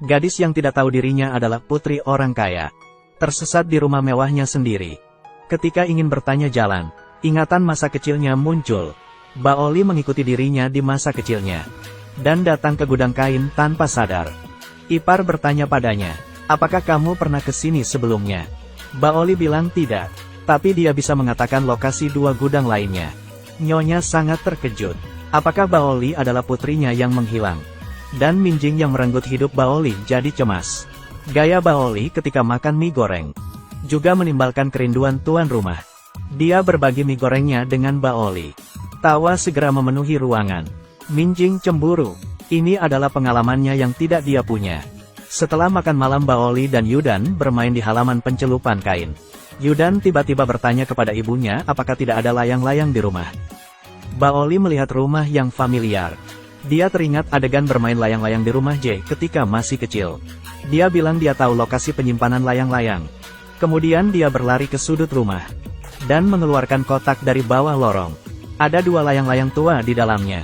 Gadis yang tidak tahu dirinya adalah putri orang kaya. Tersesat di rumah mewahnya sendiri. Ketika ingin bertanya jalan, ingatan masa kecilnya muncul. Baoli mengikuti dirinya di masa kecilnya. Dan datang ke gudang kain tanpa sadar. Ipar bertanya padanya, apakah kamu pernah ke sini sebelumnya? Baoli bilang tidak. Tapi dia bisa mengatakan lokasi dua gudang lainnya. Nyonya sangat terkejut. Apakah Baoli adalah putrinya yang menghilang? Dan Minjing yang merenggut hidup Baoli jadi cemas. Gaya Baoli ketika makan mie goreng juga menimbalkan kerinduan tuan rumah. Dia berbagi mie gorengnya dengan Baoli. Tawa segera memenuhi ruangan. Minjing cemburu. Ini adalah pengalamannya yang tidak dia punya. Setelah makan malam, Baoli dan Yudan bermain di halaman pencelupan kain. Yudan tiba-tiba bertanya kepada ibunya apakah tidak ada layang-layang di rumah. Baoli melihat rumah yang familiar. Dia teringat adegan bermain layang-layang di rumah J ketika masih kecil. Dia bilang dia tahu lokasi penyimpanan layang-layang. Kemudian dia berlari ke sudut rumah dan mengeluarkan kotak dari bawah lorong. Ada dua layang-layang tua di dalamnya.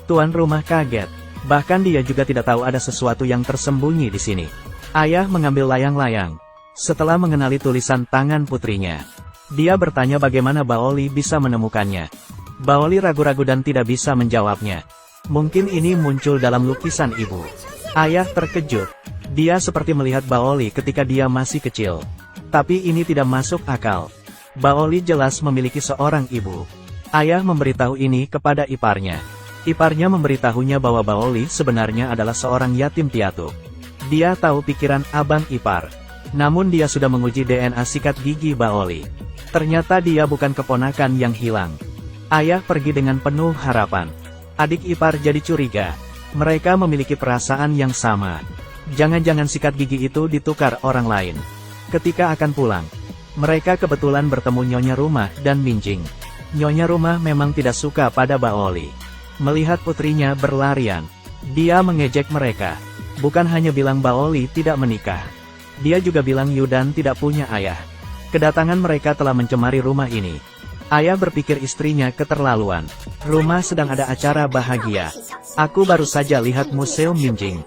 Tuan rumah kaget. Bahkan dia juga tidak tahu ada sesuatu yang tersembunyi di sini. Ayah mengambil layang-layang. Setelah mengenali tulisan tangan putrinya, dia bertanya bagaimana Baoli bisa menemukannya. Baoli ragu-ragu dan tidak bisa menjawabnya. Mungkin ini muncul dalam lukisan ibu. Ayah terkejut. Dia seperti melihat Baoli ketika dia masih kecil. Tapi ini tidak masuk akal. Baoli jelas memiliki seorang ibu. Ayah memberitahu ini kepada iparnya. Iparnya memberitahunya bahwa Baoli sebenarnya adalah seorang yatim piatu. Dia tahu pikiran abang ipar. Namun dia sudah menguji DNA sikat gigi Baoli. Ternyata dia bukan keponakan yang hilang. Ayah pergi dengan penuh harapan. Adik ipar jadi curiga. Mereka memiliki perasaan yang sama. Jangan-jangan sikat gigi itu ditukar orang lain. Ketika akan pulang, mereka kebetulan bertemu Nyonya Rumah dan Minjing. Nyonya Rumah memang tidak suka pada Baoli. Melihat putrinya berlarian, dia mengejek mereka. Bukan hanya bilang Baoli tidak menikah. Dia juga bilang Yudan tidak punya ayah. Kedatangan mereka telah mencemari rumah ini. Ayah berpikir istrinya keterlaluan. Rumah sedang ada acara bahagia. Aku baru saja lihat museum Minjing.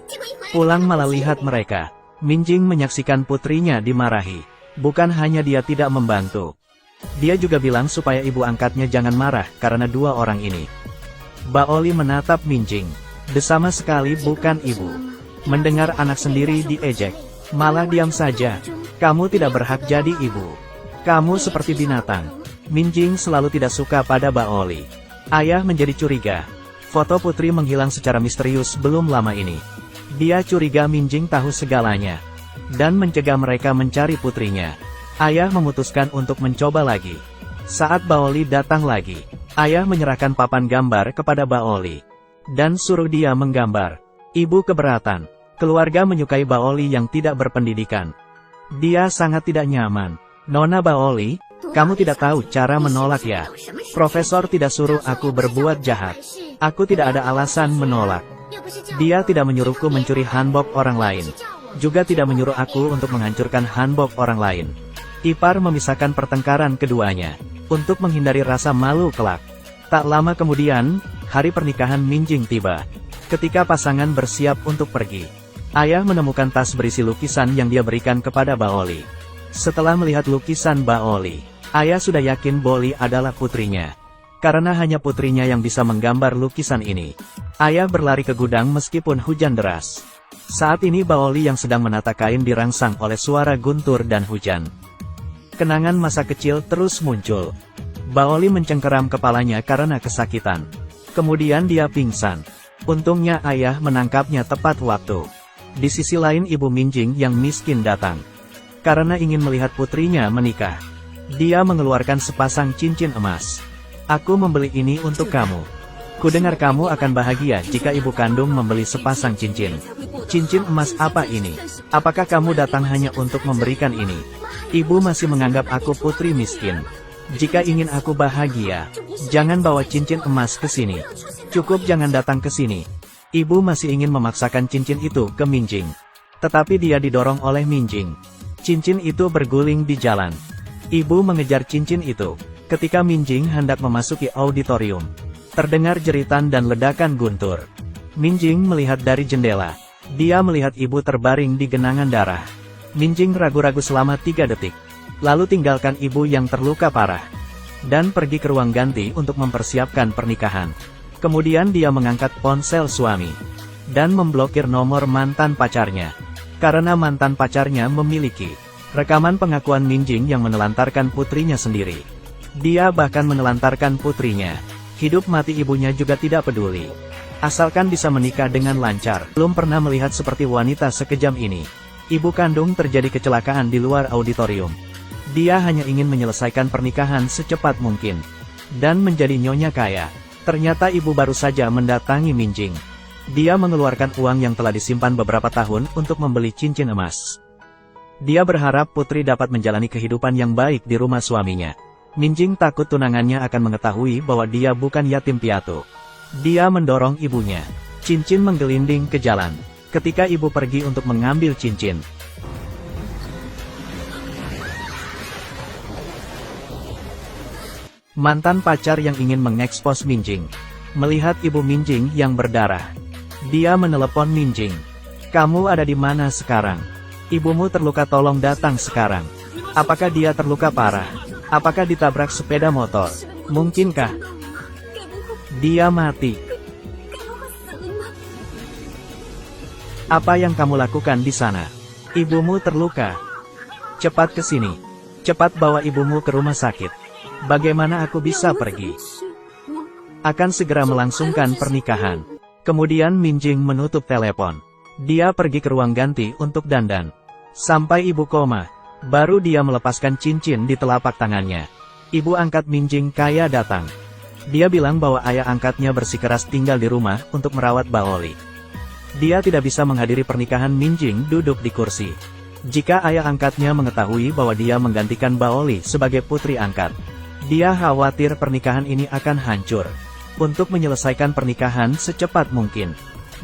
Pulang malah lihat mereka. Minjing menyaksikan putrinya dimarahi. Bukan hanya dia tidak membantu. Dia juga bilang supaya ibu angkatnya jangan marah karena dua orang ini. Baoli menatap Minjing. Sama sekali bukan ibu. Mendengar anak sendiri diejek, malah diam saja. Kamu tidak berhak jadi ibu. Kamu seperti binatang. Minjing selalu tidak suka pada Baoli. Ayah menjadi curiga. Foto putri menghilang secara misterius belum lama ini. Dia curiga Minjing tahu segalanya. Dan mencegah mereka mencari putrinya. Ayah memutuskan untuk mencoba lagi. Saat Baoli datang lagi, ayah menyerahkan papan gambar kepada Baoli. Dan suruh dia menggambar. Ibu keberatan. Keluarga menyukai Baoli yang tidak berpendidikan. Dia sangat tidak nyaman. Nona Baoli, kamu tidak tahu cara menolak ya? Profesor tidak suruh aku berbuat jahat. Aku tidak ada alasan menolak. Dia tidak menyuruhku mencuri hanbok orang lain. Juga tidak menyuruh aku untuk menghancurkan hanbok orang lain. Ipar memisahkan pertengkaran keduanya. Untuk menghindari rasa malu kelak. Tak lama kemudian, hari pernikahan Minjing tiba. Ketika pasangan bersiap untuk pergi, ayah menemukan tas berisi lukisan yang dia berikan kepada Baoli. Setelah melihat lukisan Baoli, ayah sudah yakin Baoli adalah putrinya. Karena hanya putrinya yang bisa menggambar lukisan ini. Ayah berlari ke gudang meskipun hujan deras. Saat ini Baoli yang sedang menata kain dirangsang oleh suara guntur dan hujan. Kenangan masa kecil terus muncul. Baoli mencengkeram kepalanya karena kesakitan. Kemudian dia pingsan. Untungnya ayah menangkapnya tepat waktu. Di sisi lain ibu Minjing yang miskin datang. Karena ingin melihat putrinya menikah. Dia mengeluarkan sepasang cincin emas. Aku membeli ini untuk kamu. Kudengar kamu akan bahagia jika ibu kandung membeli sepasang cincin. Cincin emas apa ini? Apakah kamu datang hanya untuk memberikan ini? Ibu masih menganggap aku putri miskin. Jika ingin aku bahagia, jangan bawa cincin emas ke sini. Cukup jangan datang ke sini. Ibu masih ingin memaksakan cincin itu ke Minjing. Tetapi dia didorong oleh Minjing. Cincin itu berguling di jalan. Ibu mengejar cincin itu. Ketika Minjing hendak memasuki auditorium, terdengar jeritan dan ledakan guntur. Minjing melihat dari jendela. Dia melihat ibu terbaring di genangan darah. Minjing ragu-ragu selama 3 detik. Lalu tinggalkan ibu yang terluka parah. Dan pergi ke ruang ganti untuk mempersiapkan pernikahan. Kemudian dia mengangkat ponsel suami. Dan memblokir nomor mantan pacarnya. Karena mantan pacarnya memiliki rekaman pengakuan Minjing yang menelantarkan putrinya sendiri. Dia bahkan menelantarkan putrinya. Hidup mati ibunya juga tidak peduli. Asalkan bisa menikah dengan lancar. Belum pernah melihat seperti wanita sekejam ini. Ibu kandung terjadi kecelakaan di luar auditorium. Dia hanya ingin menyelesaikan pernikahan secepat mungkin. Dan menjadi nyonya kaya. Ternyata ibu baru saja mendatangi Minjing. Dia mengeluarkan uang yang telah disimpan beberapa tahun untuk membeli cincin emas. Dia berharap putri dapat menjalani kehidupan yang baik di rumah suaminya. Minjing takut tunangannya akan mengetahui bahwa dia bukan yatim piatu. Dia mendorong ibunya. Cincin menggelinding ke jalan. Ketika ibu pergi untuk mengambil cincin. Mantan pacar yang ingin mengekspos Minjing. Melihat ibu Minjing yang berdarah. Dia menelepon Minjing. "Kamu ada di mana sekarang? Ibumu terluka, tolong datang sekarang." Apakah dia terluka parah? Apakah ditabrak sepeda motor? Mungkinkah dia mati? Apa yang kamu lakukan di sana? Ibumu terluka. Cepat ke sini. Cepat bawa ibumu ke rumah sakit. Bagaimana aku bisa pergi? Akan segera melangsungkan pernikahan. Kemudian Minjing menutup telepon. Dia pergi ke ruang ganti untuk dandan. Sampai ibu koma. Baru dia melepaskan cincin di telapak tangannya. Ibu angkat Minjing kaya datang. Dia bilang bahwa ayah angkatnya bersikeras tinggal di rumah untuk merawat Baoli. Dia tidak bisa menghadiri pernikahan. Minjing duduk di kursi. Jika ayah angkatnya mengetahui bahwa dia menggantikan Baoli sebagai putri angkat, dia khawatir pernikahan ini akan hancur. Untuk menyelesaikan pernikahan secepat mungkin,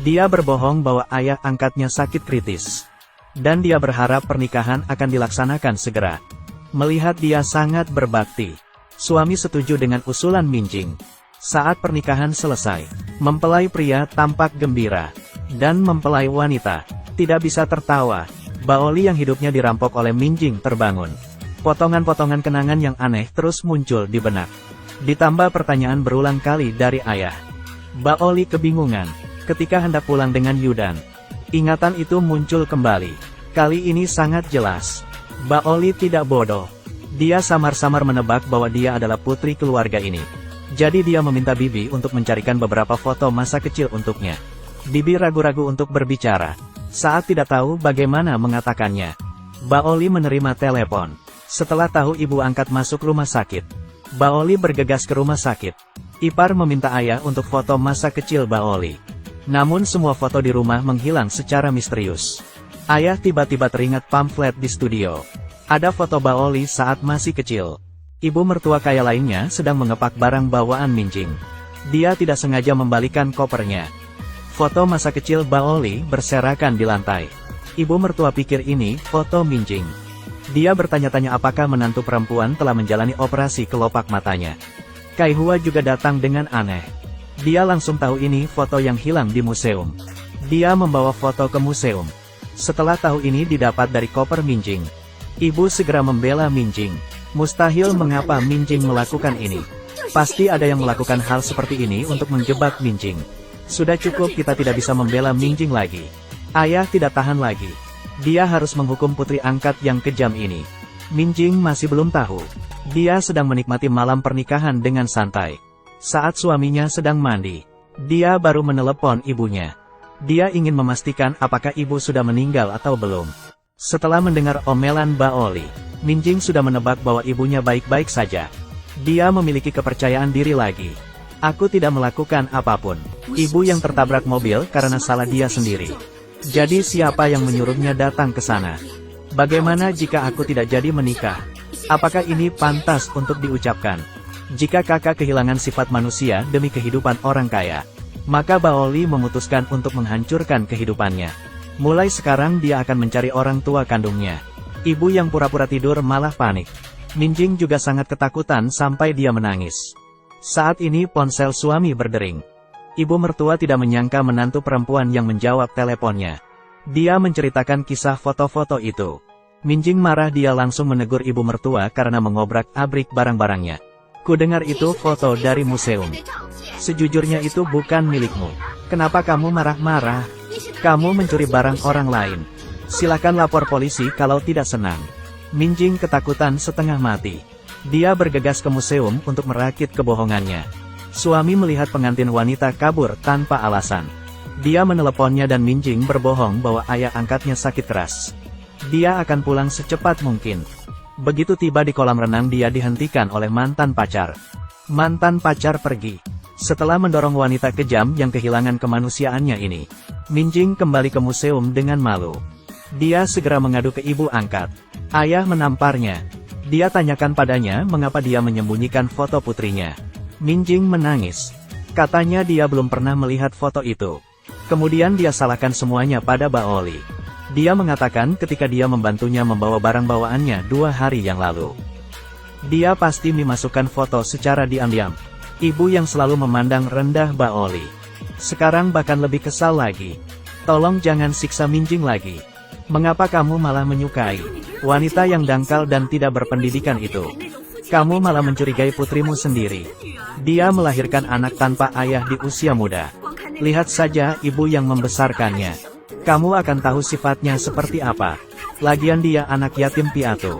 dia berbohong bahwa ayah angkatnya sakit kritis. Dan dia berharap pernikahan akan dilaksanakan segera. Melihat dia sangat berbakti, suami setuju dengan usulan Minjing. Saat pernikahan selesai, mempelai pria tampak gembira. Dan mempelai wanita tidak bisa tertawa. Baoli yang hidupnya dirampok oleh Minjing terbangun. Potongan-potongan kenangan yang aneh terus muncul di benak. Ditambah pertanyaan berulang kali dari ayah. Baoli kebingungan ketika hendak pulang dengan Yudan. Ingatan itu muncul kembali. Kali ini sangat jelas. Baoli tidak bodoh. Dia samar-samar menebak bahwa dia adalah putri keluarga ini. Jadi dia meminta Bibi untuk mencarikan beberapa foto masa kecil untuknya. Bibi ragu-ragu untuk berbicara. Saat tidak tahu bagaimana mengatakannya. Baoli menerima telepon. Setelah tahu ibu angkat masuk rumah sakit, Baoli bergegas ke rumah sakit. Ipar meminta ayah untuk foto masa kecil Baoli. Namun semua foto di rumah menghilang secara misterius. Ayah tiba-tiba teringat pamflet di studio. Ada foto Baoli saat masih kecil. Ibu mertua kaya lainnya sedang mengepak barang bawaan Minjing. Dia tidak sengaja membalikan kopernya. Foto masa kecil Baoli berserakan di lantai. Ibu mertua pikir ini foto Minjing. Dia bertanya-tanya apakah menantu perempuan telah menjalani operasi kelopak matanya. Kaihua juga datang dengan aneh. Dia langsung tahu ini foto yang hilang di museum. Dia membawa foto ke museum. Setelah tahu ini didapat dari koper Minjing, ibu segera membela Minjing. Mustahil mengapa Minjing melakukan ini. Pasti ada yang melakukan hal seperti ini untuk menjebak Minjing. Sudah cukup, kita tidak bisa membela Minjing lagi. Ayah tidak tahan lagi. Dia harus menghukum putri angkat yang kejam ini. Minjing masih belum tahu. Dia sedang menikmati malam pernikahan dengan santai. Saat suaminya sedang mandi, dia baru menelepon ibunya. Dia ingin memastikan apakah ibu sudah meninggal atau belum. Setelah mendengar omelan Baoli, Minjing sudah menebak bahwa ibunya baik-baik saja. Dia memiliki kepercayaan diri lagi. Aku tidak melakukan apapun. Ibu yang tertabrak mobil karena salah dia sendiri. Jadi siapa yang menyuruhnya datang ke sana? Bagaimana jika aku tidak jadi menikah? Apakah ini pantas untuk diucapkan? Jika kakak kehilangan sifat manusia demi kehidupan orang kaya, maka Baoli memutuskan untuk menghancurkan kehidupannya. Mulai sekarang dia akan mencari orang tua kandungnya. Ibu yang pura-pura tidur malah panik. Minjing juga sangat ketakutan sampai dia menangis. Saat ini ponsel suami berdering. Ibu mertua tidak menyangka menantu perempuan yang menjawab teleponnya Dia menceritakan kisah foto-foto itu. Minjing marah, dia langsung menegur ibu mertua karena mengobrak-abrik barang-barangnya. Kudengar itu foto dari museum. Sejujurnya itu bukan milikmu. Kenapa kamu marah-marah? Kamu mencuri barang orang lain. Silakan lapor polisi kalau tidak senang. Minjing ketakutan setengah mati. Dia bergegas ke museum untuk merakit kebohongannya. Suami melihat pengantin wanita kabur tanpa alasan. Dia meneleponnya dan Minjing berbohong bahwa ayah angkatnya sakit keras. Dia akan pulang secepat mungkin. Begitu tiba di kolam renang, dia dihentikan oleh mantan pacar. Mantan pacar pergi. Setelah mendorong wanita kejam yang kehilangan kemanusiaannya ini, Minjing kembali ke museum dengan malu. Dia segera mengadu ke ibu angkat. Ayah menamparnya. Dia tanyakan padanya mengapa dia menyembunyikan foto putrinya. Minjing menangis. Katanya dia belum pernah melihat foto itu. Kemudian dia salahkan semuanya pada Baoli. Dia mengatakan ketika dia membantunya membawa barang bawaannya 2 hari yang lalu. Dia pasti memasukkan foto secara diam-diam. Ibu yang selalu memandang rendah Baoli sekarang bahkan lebih kesal lagi. Tolong jangan siksa Minjing lagi. Mengapa kamu malah menyukai wanita yang dangkal dan tidak berpendidikan itu? Kamu malah mencurigai putrimu sendiri. Dia melahirkan anak tanpa ayah di usia muda. Lihat saja ibu yang membesarkannya. Kamu akan tahu sifatnya seperti apa. Lagian dia anak yatim piatu.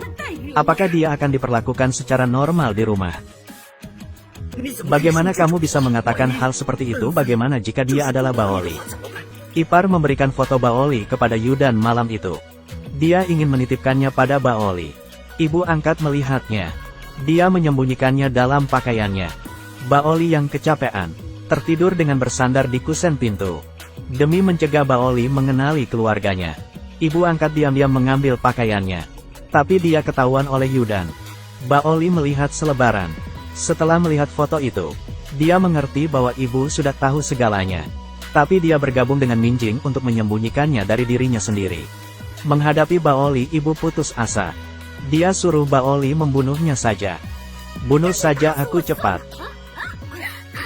Apakah dia akan diperlakukan secara normal di rumah? Bagaimana kamu bisa mengatakan hal seperti itu? Bagaimana jika dia adalah Baoli? Ipar memberikan foto Baoli kepada Yudan malam itu. Dia ingin menitipkannya pada Baoli. Ibu angkat melihatnya. Dia menyembunyikannya dalam pakaiannya. Baoli yang kecapean, tertidur dengan bersandar di kusen pintu. Demi mencegah Baoli mengenali keluarganya, ibu angkat diam-diam mengambil pakaiannya. Tapi dia ketahuan oleh Yudan. Baoli melihat selebaran. Setelah melihat foto itu, dia mengerti bahwa ibu sudah tahu segalanya. Tapi dia bergabung dengan Minjing untuk menyembunyikannya dari dirinya sendiri. Menghadapi Baoli, ibu putus asa. Dia suruh Baoli membunuhnya saja. Bunuh saja aku cepat.